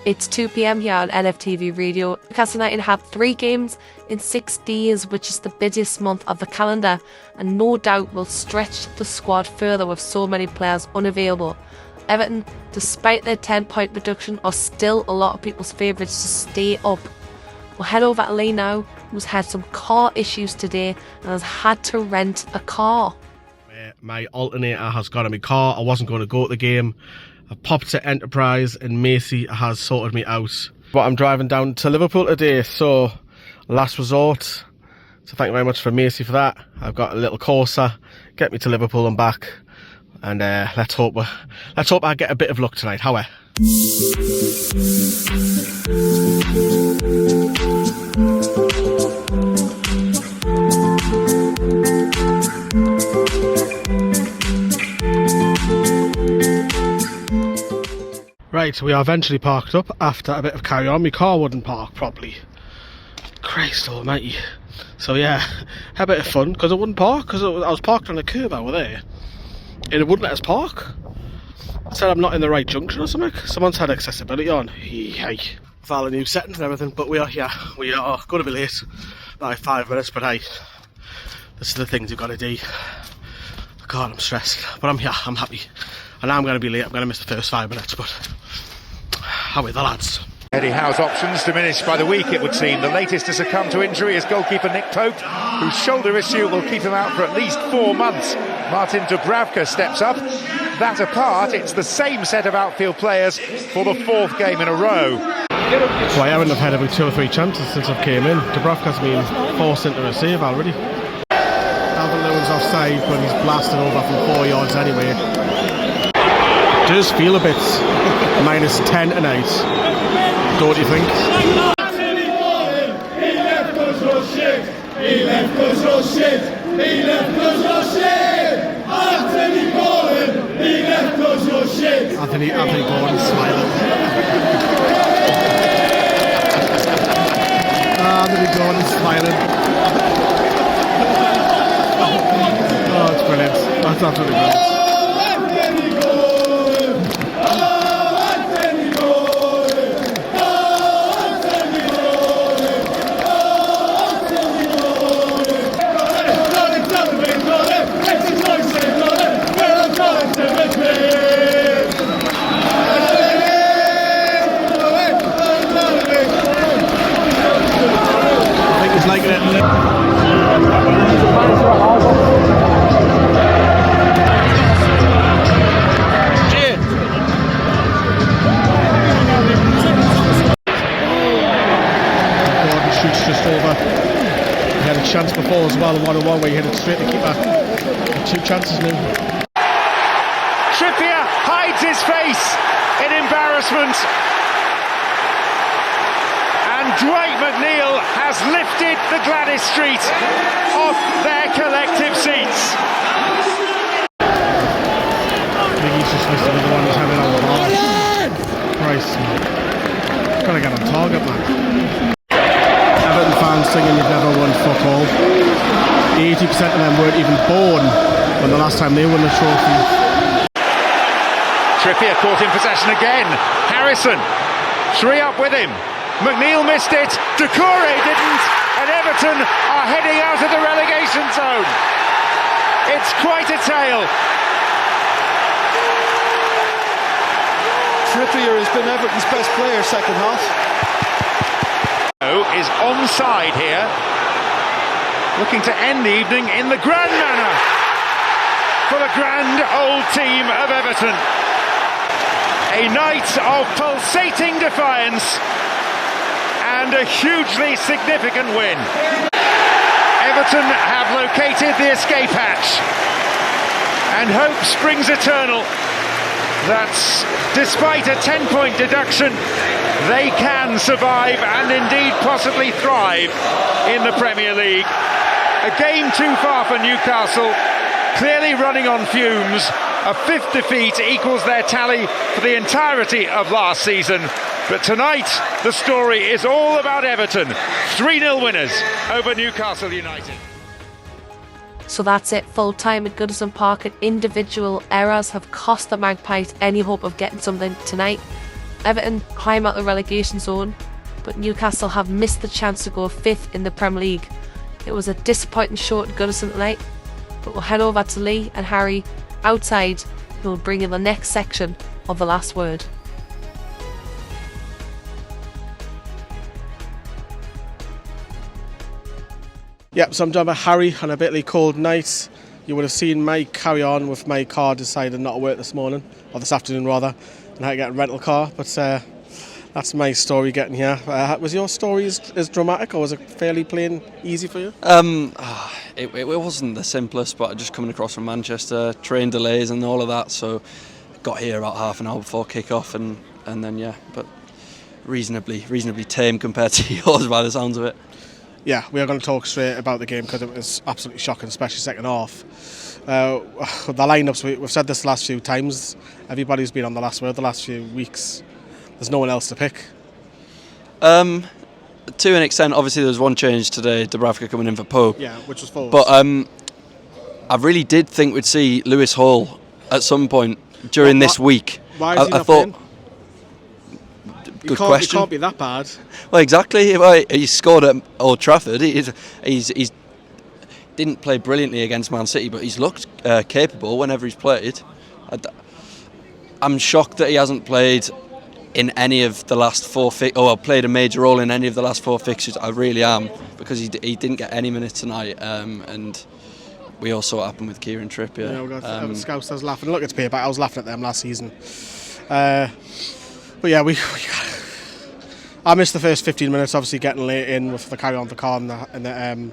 It's 2 PM here on NFTV Radio. Newcastle United have 3 games in 6 days, which is the busiest month of the calendar, and no doubt will stretch the squad further with so many players unavailable. Everton, despite their 10-point reduction, are still a lot of people's favourites to stay up. We'll head over to Lee now, who's had some car issues today and has had to rent a car. My alternator has got in my car. I wasn't going to go to the game. I popped to Enterprise and Macy has sorted me out. But I'm driving down to Liverpool today, so last resort. So thank you very much for Macy for that. I've got a little Corsa, get me to Liverpool and back. And let's hope I get a bit of luck tonight. However. Right, we are eventually parked up after a bit of carry on. My car wouldn't park properly. Christ almighty. So yeah, had a bit of fun because it wouldn't park, because I was parked on a curb over there and it wouldn't let us park. It said I'm not in the right junction or something. Someone's had accessibility on. Hey, with all the new settings and everything, but we are here. We are going to be late by 5 minutes, but hey, this is the things you've got to do. God, I'm stressed, but I'm here, I'm happy. And now I'm going to be late, I'm going to miss the first 5 minutes, but how are the lads? Eddie Howe's options diminished by the week, it would seem. The latest to succumb to injury is goalkeeper Nick Pope, whose shoulder issue will keep him out for at least 4 months. Martin Dubravka steps up. That apart, it's the same set of outfield players for the 4th game in a row. Well, I haven't had about 2 or 3 chances since I've came in. Dubravka's been forced into a save already. Alvin offside, but he's blasted over from 4 yards anyway. It does feel a bit minus 10 tonight, don't you think? Anthony Gordon's smiling. Anthony Gordon's smiling. Oh, it's brilliant. That's absolutely brilliant. Chance before as well, 1-1 where he hit it straight to keeper. 2 chances now. Trippier hides his face in embarrassment, and Dwight McNeil has lifted the Gladys Street off their collective seats. I think he's just missed another one, he's having on the ball. Christ, man. Gotta get on target, man. Everton fans singing you've never won fuck all. 80% of them weren't even born when the last time they won the trophy. Trippier caught in possession again. Harrison, 3 up with him. McNeil missed it, Doucoure didn't, and Everton are heading out of the relegation zone. It's quite a tale. Trippier has been Everton's best player second half. Is onside here, looking to end the evening in the grand manner for the grand old team of Everton. A night of pulsating defiance and a hugely significant win. Everton have located the escape hatch, and hope springs eternal that despite a 10-point deduction, they can survive and indeed possibly thrive in the Premier League. A game too far for Newcastle, clearly running on fumes. A 5th defeat equals their tally for the entirety of last season. But tonight, the story is all about Everton. 3-0 winners over Newcastle United. So that's it, full time at Goodison Park, and individual errors have cost the Magpies any hope of getting something tonight. Everton climb out the relegation zone, but Newcastle have missed the chance to go 5th in the Premier League. It was a disappointing show at Goodison tonight, but we'll head over to Lee and Harry outside, who will bring you the next section of The Last Word. Yep, so I'm joined by Harry on a bitterly cold night. You would have seen my carry on with my car decided not to work this morning, or this afternoon rather, and I had to get a rental car, but that's my story getting here. Was your story as dramatic, or was it fairly plain easy for you? It wasn't the simplest, but just coming across from Manchester, train delays and all of that, so got here about half an hour before kick-off, and then but reasonably tame compared to yours by the sounds of it. Yeah, we are going to talk straight about the game because it was absolutely shocking, especially second half. The lineups, we've said this the last few times, everybody's been on The Last Word the last few weeks. There's no one else to pick. To an extent, obviously there was one change today, Dubravka coming in for Pope. Yeah, which was false. But I really did think we'd see Lewis Hall at some point during this week. Why is he not thought, playing? Good question. He can't be that bad. Well, exactly. He scored at Old Trafford. He's didn't play brilliantly against Man City, but he's looked capable whenever he's played. I'm shocked that he hasn't played in any of the last four played a major role in any of the last 4 fixtures. I really am, because he didn't get any minutes tonight, and we all saw what happened with Kieran Trippier. Yeah, we got Scouts. I was laughing. Look, it's payback. I was laughing at them last season. But yeah, I missed the first 15 minutes, obviously getting late in with the carry on the car and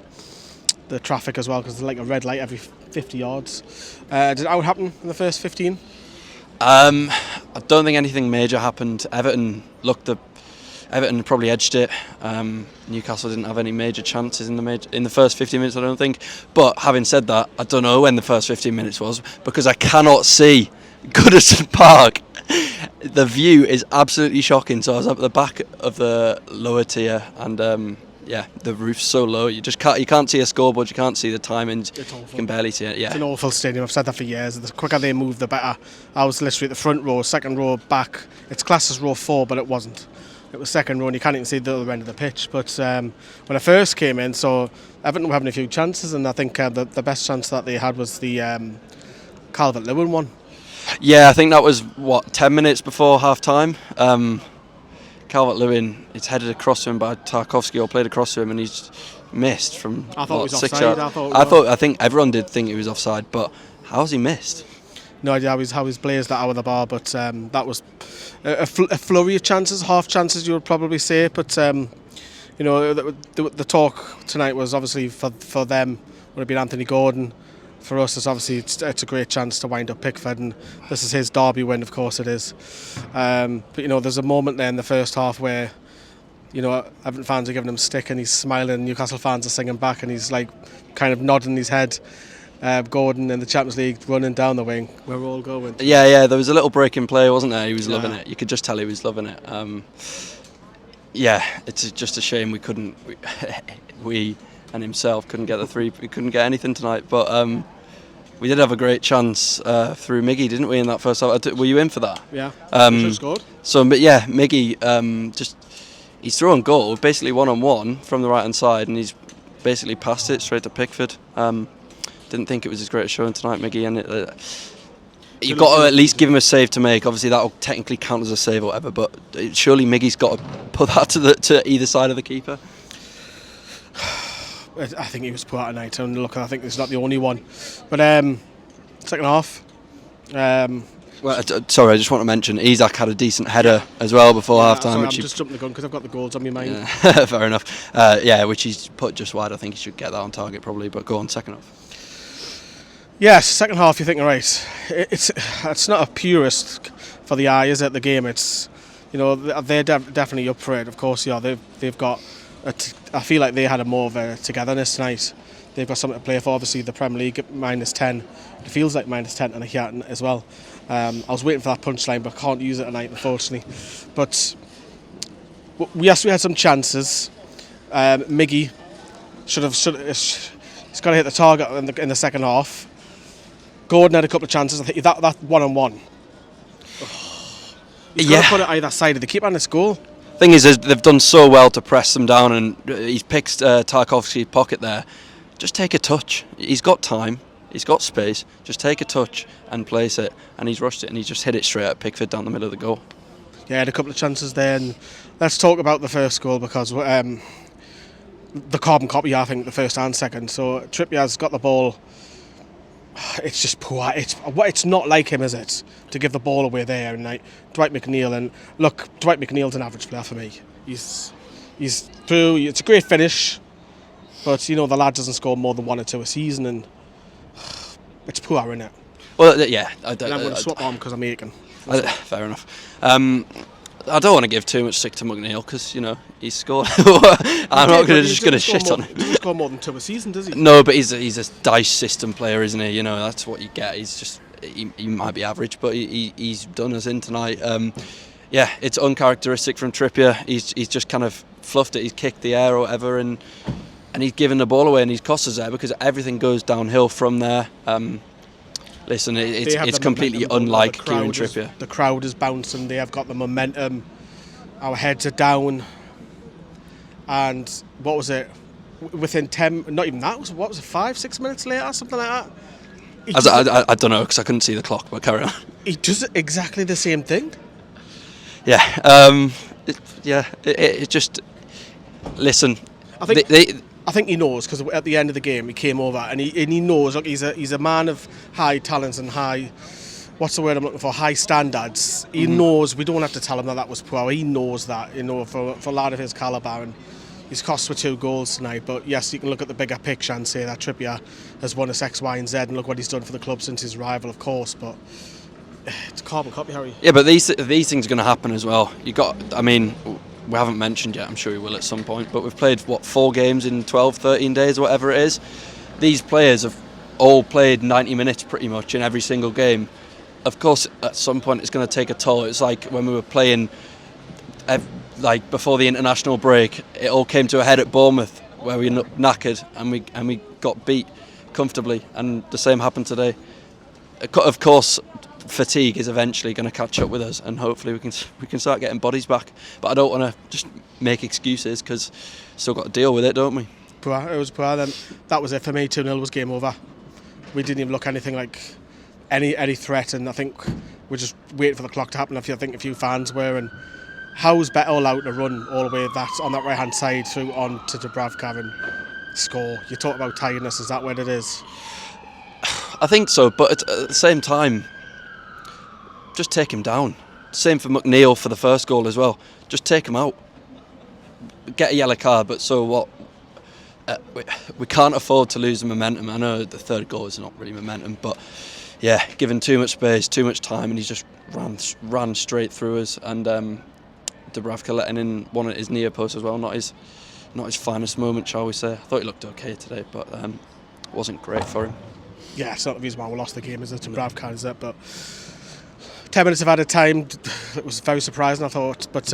the traffic as well, because there's like a red light every 50 yards. Did it happen in the first 15? I don't think anything major happened. Everton probably edged it. Newcastle didn't have any major chances in the first 15 minutes, I don't think. But having said that, I don't know when the first 15 minutes was, because I cannot see Goodison Park. The view is absolutely shocking. So I was up at the back of the lower tier, and the roof's so low you can't see a scoreboard, you can't see the timings, you can barely see it. Yeah, it's an awful stadium. I've said that for years. The quicker they move, the better. I was literally at the front row, second row back. It's classed as row 4, but it wasn't. It was second row, and you can't even see the other end of the pitch. But when I first came in, so Everton were having a few chances, and I think the best chance that they had was the Calvert-Lewin one. Yeah, I think that was 10 minutes before half time. Calvert-Lewin, it's headed across to him by Tarkowski, or played across to him, and he's missed from I thought it was 6 offside. yards. I think everyone did think he was offside, but how's he missed? No idea how he's blazed that out of the bar, but that was a flurry of chances, half chances you would probably say. But the talk tonight was obviously for them would have been Anthony Gordon. For us, it's a great chance to wind up Pickford, and this is his derby win, of course it is. But there's a moment there in the first half where Everton fans are giving him stick and he's smiling, Newcastle fans are singing back, and he's like kind of nodding his head. Gordon in the Champions League running down the wing, we're all going. Yeah, there was a little break in play, wasn't there? He was loving it. You could just tell he was loving it. It's just a shame we couldn't. We and himself couldn't get the 3. We couldn't get anything tonight, but we did have a great chance through Miggy, didn't we, in that first half? Were you in for that? Yeah. Should have scored. So, but yeah, Miggy he's thrown goal basically 1-on-1 from the right hand side, and he's basically passed it straight to Pickford. Didn't think it was his greatest showing tonight, Miggy, and you've got to at least give him a save to make. Obviously, that'll technically count as a save or whatever, but surely Miggy's got to put that to either side of the keeper. I think he was poor tonight, and look, I think it's not the only one. But second half. Sorry, I just want to mention Isak had a decent header as well before half time. I'm just jumping the gun because I've got the goals on my mind. Yeah. Fair enough. Which he's put just wide. I think he should get that on target probably. But go on, second half. Yes, second half. You're thinking, right? It's not a purist for the eye, is it? The game. It's they're definitely up for it. Of course, they've got. I feel like they had more of a togetherness tonight. They've got something to play for. Obviously, the Premier League -10. It feels like -10 and a here as well. I was waiting for that punchline, but I can't use it tonight, unfortunately. But yes, we had some chances. Miggy he's got to hit the target in the second half. Gordon had a couple of chances. I think that 1-on-1. You've got to put it either side of the keeper and it's goal. Thing is, they've done so well to press them down, and he's picked Tarkovsky's pocket there. Just take a touch. He's got time. He's got space. Just take a touch and place it. And he's rushed it, and he's just hit it straight at Pickford down the middle of the goal. Yeah, had a couple of chances there. And let's talk about the first goal, because the carbon copy, I think, the first and second. So Trippier's got the ball. It's just poor. It's not like him, is it, to give the ball away there? And like Dwight McNeil, and look, Dwight McNeil's an average player for me. He's through. It's a great finish, but the lad doesn't score more than 1 or 2 a season, and it's poor, isn't it? Well, yeah. And I'm going to swap on because I'm aching. Fair enough. I don't want to give too much stick to McNeil because he's scored. I'm not just going to shit on him. He doesn't score more than 2 a season, does he? No, but he's a dice system player, isn't he? That's what you get. He's just he might be average, but he's done us in tonight. Yeah, it's uncharacteristic from Trippier. He's just kind of fluffed it. He's kicked the air or whatever, and he's given the ball away, and he's cost us there because everything goes downhill from there. Listen, it's completely unlike Kieran Trippier. The crowd is bouncing. They have got the momentum. Our heads are down. And what was it? Within 10, not even that. What was it? 5-6 minutes later, something like that. I don't know because I couldn't see the clock. But carry on. He does exactly the same thing. Yeah. It just listen. I think he knows, because at the end of the game he came over and he knows. Look, he's a man of high talents and high, what's the word I'm looking for? High standards. He knows. We don't have to tell him that was poor. He knows that. For a lad of his calibre, and he's cost for 2 goals tonight. But yes, you can look at the bigger picture and say that Trippier has won us X, Y, and Z, and look what he's done for the club since his arrival, of course. But it's a carbon copy, Harry. Yeah, but these things are going to happen as well. We haven't mentioned yet, I'm sure we will at some point, but we've played, 4 games in 12, 13 days, or whatever it is. These players have all played 90 minutes pretty much in every single game. Of course, at some point it's going to take a toll. It's like when we were playing, before the international break, it all came to a head at Bournemouth, where we knackered and we got beat comfortably, and the same happened today. Of course, fatigue is eventually going to catch up with us, and hopefully we can start getting bodies back. But I don't want to just make excuses because still got to deal with it, don't we? Poor. It was poor. Then that was it for me. 2-0 was game over. We didn't even look anything like any threat, and I think we're just waiting for the clock to happen. I think a few fans were, and Howe's Beto allowed to run all the way on that right hand side through on to Dubravka and score? You talk about tiredness. Is that what it is? I think so, but at the same time, just take him down. Same for McNeil for the first goal as well. Just take him out. Get a yellow card, but so what? We can't afford to lose the momentum. I know the third goal is not really momentum, but yeah, given too much space, too much time, and he's just ran straight through us. And Dubravka letting in one at his near post as well. Not his finest moment, shall we say. I thought he looked okay today, but wasn't great for him. Yeah, it's not the reason why we lost the game, is it? Dubravka, is it? But 10 minutes of added time, it was very surprising, I thought. But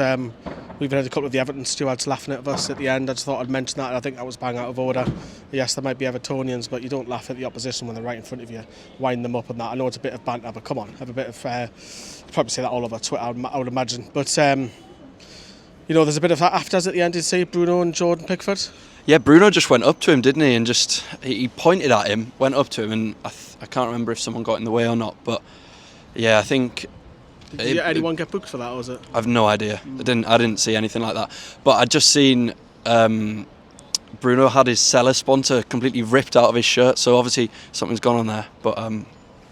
we've had a couple of the Everton stewards laughing at us at the end. I just thought I'd mention that. I think that was bang out of order. Yes, there might be Evertonians, but you don't laugh at the opposition when they're right in front of you, wind them up and that. I know it's a bit of banter, but come on, have a bit of... I'd probably say that all over Twitter, I would imagine. But, there's a bit of afters at the end, did you see? Bruno and Jordan Pickford? Yeah, Bruno just went up to him, didn't he? And he pointed at him, went up to him, and I can't remember if someone got in the way or not, but yeah, I think... Did anyone get booked for that, or was it? I've no idea. I didn't see anything like that. But I'd just seen Bruno had his Cellar sponsor completely ripped out of his shirt, so obviously something's gone on there. But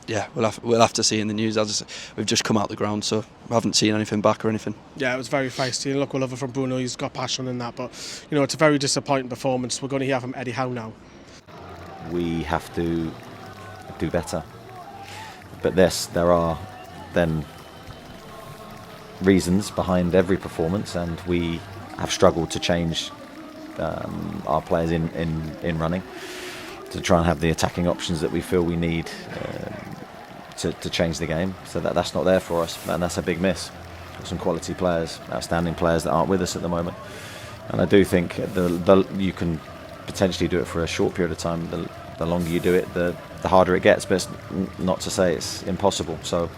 yeah, we'll have to see in the news. We've just come out the ground, so we haven't seen anything back or anything. Yeah, it was very feisty. Look, we'll love it from Bruno. He's got passion in that, but it's a very disappointing performance. We're going to hear from Eddie Howe now. We have to do better, but there are then reasons behind every performance, and we have struggled to change our players in running to try and have the attacking options that we feel we need to change the game. So that's not there for us, and that's a big miss. Got some quality players, outstanding players that aren't with us at the moment, and I do think you can potentially do it for a short period of time. The longer you do it, the harder it gets, but it's not to say it's impossible. So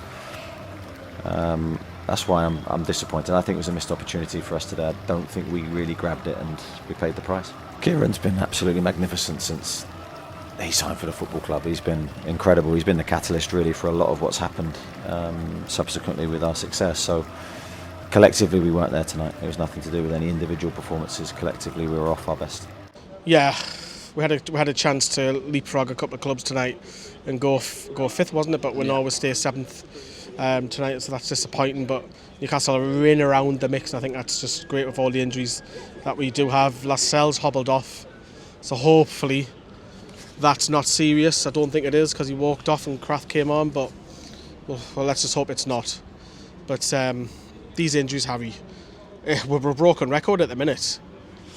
that's why I'm disappointed. I think it was a missed opportunity for us today. I don't think we really grabbed it, and we paid the price. Kieran's been absolutely magnificent since he signed for the football club. He's been incredible. He's been the catalyst really for a lot of what's happened subsequently with our success. So collectively we weren't there tonight. It was nothing to do with any individual performances. Collectively we were off our best. Yeah, we had a chance to leapfrog a couple of clubs tonight and go fifth, wasn't it? But we'll always stay seventh tonight, so that's disappointing. But Newcastle are in around the mix, and I think that's just great with all the injuries that we do have. Lascelles hobbled off, so hopefully that's not serious. I don't think it is, because he walked off and Kraft came on, but well, let's just hope it's not. But these injuries, Harry, we're a broken record at the minute,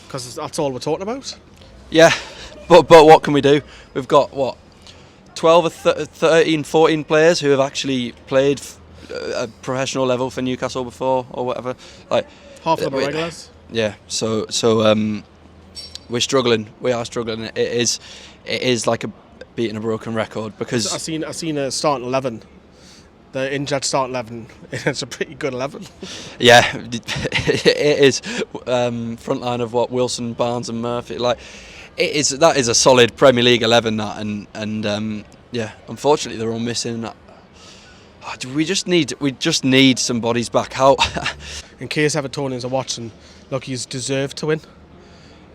because that's all we're talking about. Yeah, but what can we do? We've got, 12 or 13, 14 players who have actually played a professional level for Newcastle before, or whatever. Like, half of them are regulars. Yeah, so we're struggling. We are struggling. It is like beating a broken record, because I seen a starting 11. The injured starting 11. It's a pretty good 11. Yeah, it is. Front line of Wilson, Barnes, and Murphy. Like, that is a solid Premier League 11. That and yeah, unfortunately they're all missing. We just need some bodies back. How? In case Evertonians are watching, look, he's deserved to win.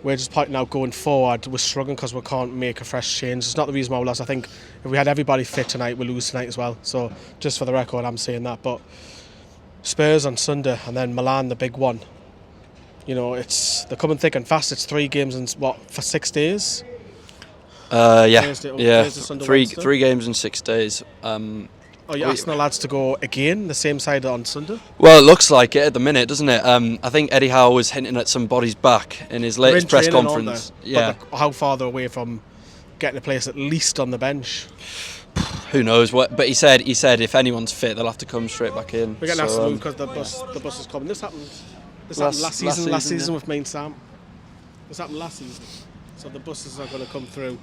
We're just pointing out going forward, we're struggling because we can't make a fresh change. It's not the reason why we lost. I think if we had everybody fit tonight, we'll lose tonight as well. So just for the record, I'm saying that. But Spurs on Sunday, and then Milan, the big one. You know, they're coming thick and fast. It's 3 games in for 6 days. Three games in 6 days. Are you asking the lads to go again, the same side on Sunday? Well, it looks like it at the minute, doesn't it? I think Eddie Howe was hinting at some bodies back in his latest press conference. Yeah. But how far they're away from getting a place at least on the bench? Who knows? But he said if anyone's fit, they'll have to come straight back in. We're getting asked to move because the bus is coming. This happened last season with Main Sam. This happened last season. So the buses are going to come through.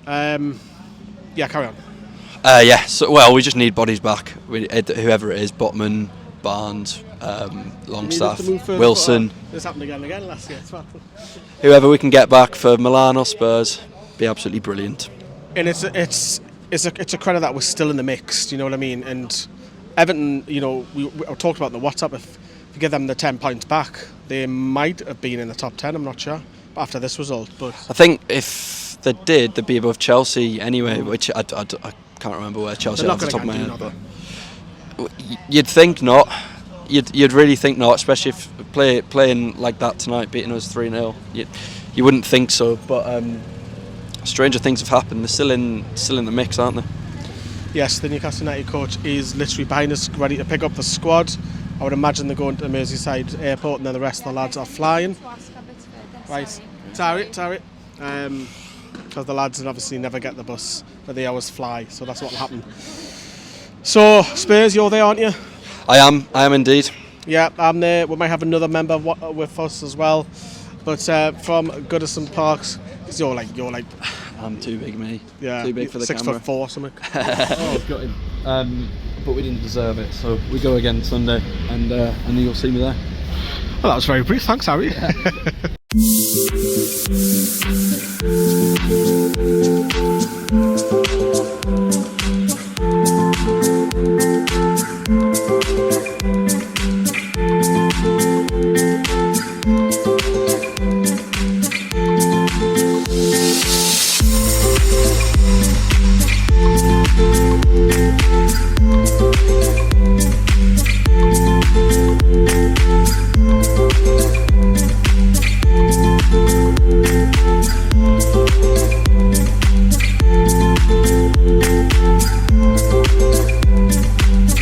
Yeah, carry on. We just need bodies back. Whoever it is, Botman, Barnes, Longstaff, Wilson. This happened again last year as well. Whoever we can get back for Milan or Spurs, be absolutely brilliant. And it's a credit that we're still in the mix. Do you know what I mean? And Everton, you know, we talked about in the WhatsApp. If you give them the 10 points back, they might have been in the top 10. I'm not sure after this result, but I think if they did, they'd be above Chelsea anyway. Which I can't remember where Chelsea are off the top of my head, but you'd think not. You'd really think not, especially if playing like that tonight, beating us 3-0. You wouldn't think so, but stranger things have happened. They're still in the mix, aren't they? Yes, the Newcastle United coach is literally behind us, ready to pick up the squad. I would imagine they're going to the Merseyside airport, and then the rest of the lads are flying. Right, Tarek. Because the lads obviously never get the bus, but they always fly, so that's what will happen. So, Spurs, you're there, aren't you? I am indeed. Yeah, I'm there. We might have another member with us as well. But from Goodison Park, you're like I'm too big, me. Yeah, too big for the 6'4" camera. something. I've got him. But we didn't deserve it, so we go again Sunday, and you'll see me there. Well, that was very brief. Thanks, Harry.